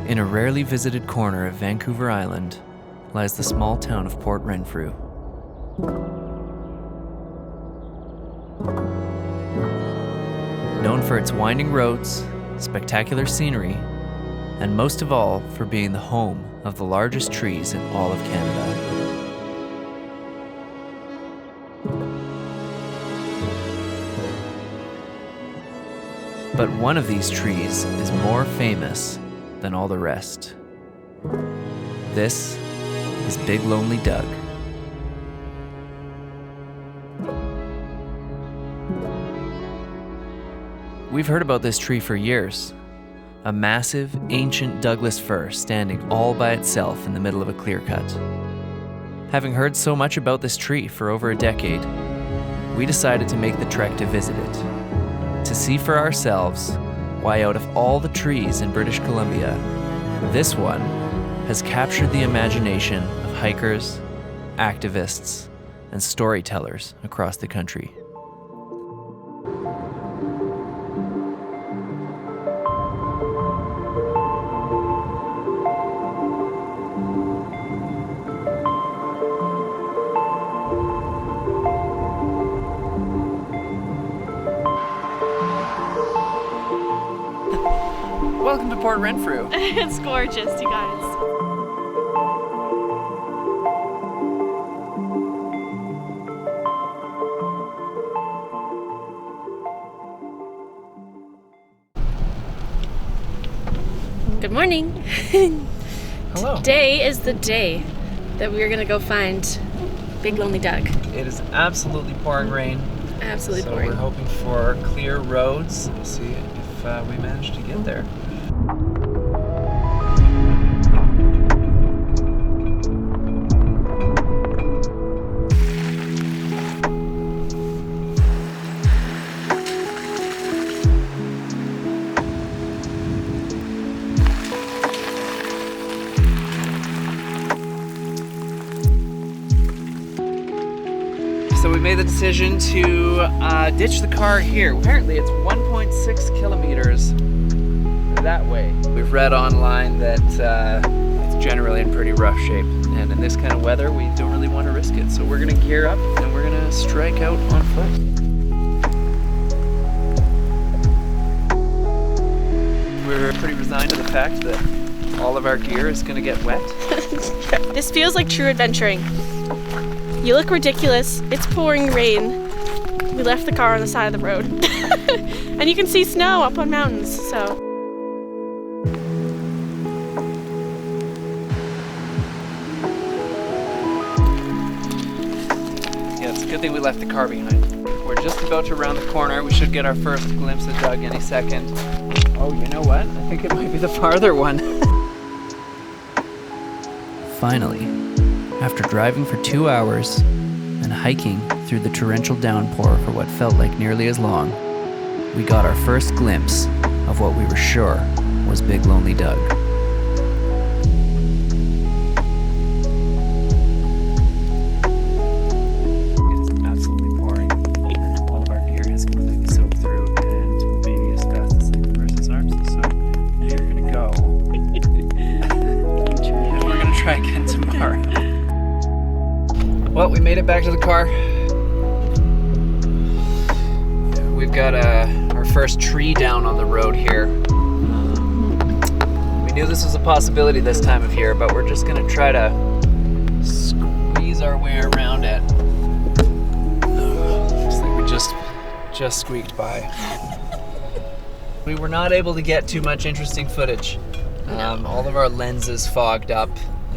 In a rarely visited corner of Vancouver Island lies the small town of Port Renfrew. Known for its winding roads, spectacular scenery, and most of all for being the home of the largest trees in all of Canada. But one of these trees is more famous than all the rest. This is Big Lonely Doug. We've heard about this tree for years. A massive, ancient Douglas Fir standing all by itself in the middle of a clear cut. Having heard so much about this tree for over a decade, we decided to make the trek to visit it, to see for ourselves why out of all the trees in British Columbia, this one has captured the imagination of hikers, activists, and storytellers across the country. Welcome to Port Renfrew. It's gorgeous, you guys. Good morning. Hello. Today is the day that we are going to go find Big Lonely Doug. It is absolutely pouring rain. Absolutely so boring. We're hoping for clear roads. We'll see if we manage to get there. So we made the decision to ditch the car here. Apparently it's 1.6 kilometers that way. We've read online that it's generally in pretty rough shape, and in this kind of weather we don't really want to risk it. So we're gonna gear up and we're gonna strike out on foot. We're pretty resigned to the fact that all of our gear is gonna get wet. This feels like true adventuring. You look ridiculous. It's pouring rain. We left the car on the side of the road. And you can see snow up on mountains, so. Yeah, it's a good thing we left the car behind. We're just about to round the corner. We should get our first glimpse of Doug any second. Oh, you know what? I think it might be the farther one. Finally, after driving for 2 hours and hiking through the torrential downpour for what felt like nearly as long, we got our first glimpse of what we were sure was Big Lonely Doug. It is absolutely pouring, and all of our gear has completely soaked through, and maybe asbestos in the person's arms. So we're gonna go, and we're gonna try again tomorrow. Well, we made it back to the car. We've got our first tree down on the road here. We knew this was a possibility this time of year, but we're just gonna try to squeeze our way around it. Looks like we just squeaked by. We were not able to get too much interesting footage. All of our lenses fogged up,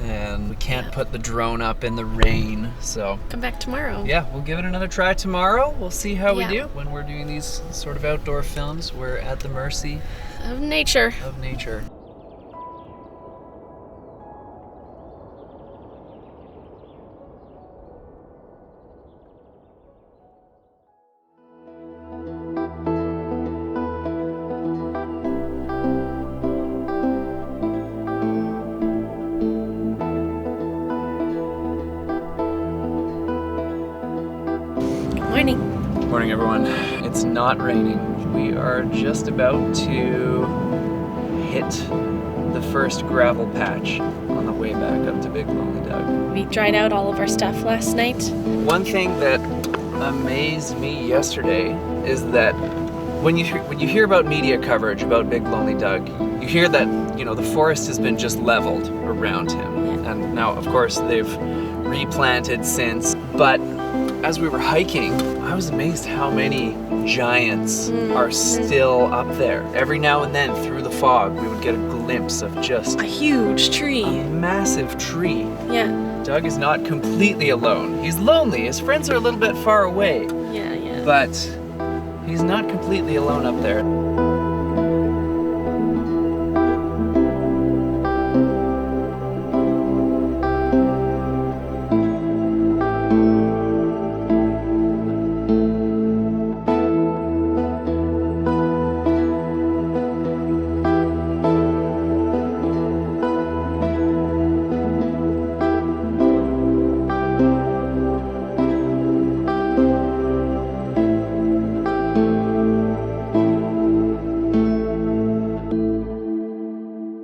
and we can't put the drone up in the rain, so Come back tomorrow. yeah, we'll give it another try tomorrow. We'll see how we Yeah. do. When we're doing these sort of outdoor films, we're at the mercy Of nature. of nature. Morning. Morning, everyone. It's not raining. We are just about to hit the first gravel patch on the way back up to Big Lonely Doug. We dried out all of our stuff last night. One thing that amazed me yesterday is that when you hear about media coverage about Big Lonely Doug, you hear that, the forest has been just leveled around him. Yeah. And now, of course, they've replanted since. But as we were hiking, I was amazed how many giants are still up there. Every now and then, through the fog, we would get a glimpse of just A huge tree. a massive tree. Yeah, Doug is not completely alone. He's lonely. His friends are a little bit far away, yeah. but he's not completely alone up there.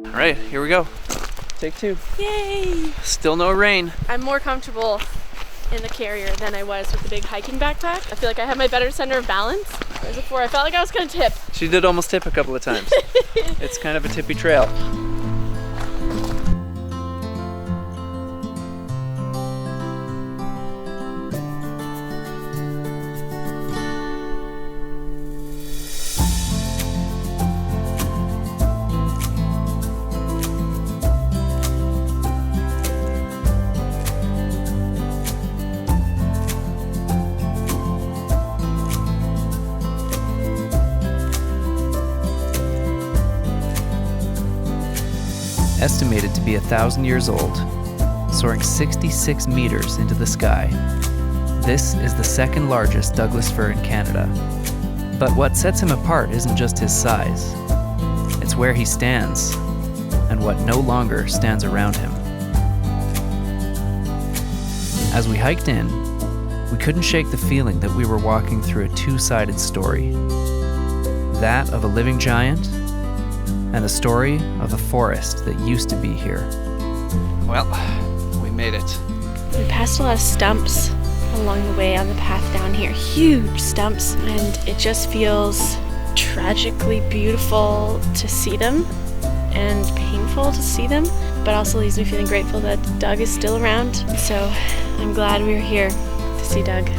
All right, here we go. Take two. Yay! Still no rain. I'm more comfortable in the carrier than I was with the big hiking backpack. I feel like I have my better center of balance. Whereas before, I felt like I was gonna tip. She did almost tip a couple of times. It's kind of a tippy trail. Estimated to be 1,000 years old, soaring 66 meters into the sky. This is the second largest Douglas fir in Canada. But what sets him apart isn't just his size. It's where he stands, and what no longer stands around him. As we hiked in, we couldn't shake the feeling that we were walking through a two-sided story. That of a living giant, and the story of a forest that used to be here. Well, we made it. We passed a lot of stumps along the way on the path down here. Huge stumps, and it just feels tragically beautiful to see them and painful to see them, but also leaves me feeling grateful that Doug is still around. So I'm glad we were here to see Doug.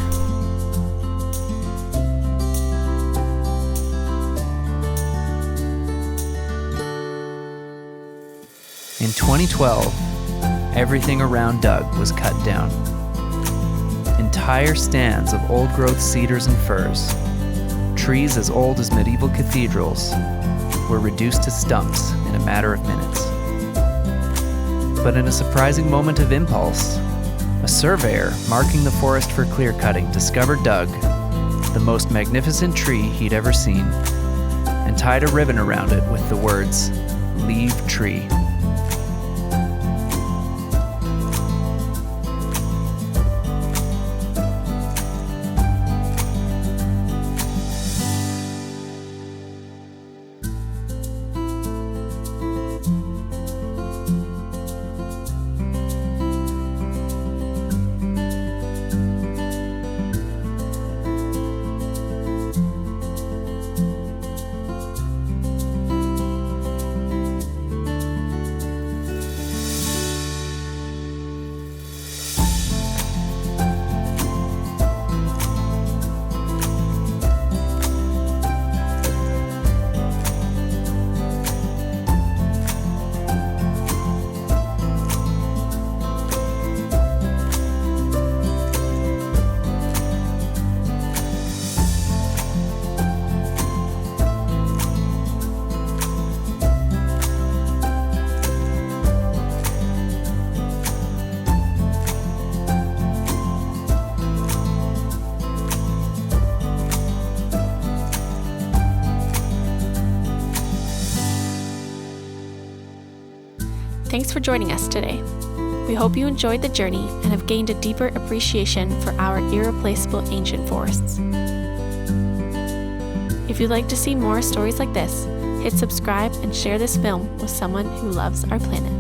In 2012, everything around Doug was cut down. Entire stands of old-growth cedars and firs, trees as old as medieval cathedrals, were reduced to stumps in a matter of minutes. But in a surprising moment of impulse, a surveyor marking the forest for clear-cutting discovered Doug, the most magnificent tree he'd ever seen, and tied a ribbon around it with the words, "Leave tree." Thanks for joining us today. We hope you enjoyed the journey and have gained a deeper appreciation for our irreplaceable ancient forests. If you'd like to see more stories like this, hit subscribe and share this film with someone who loves our planet.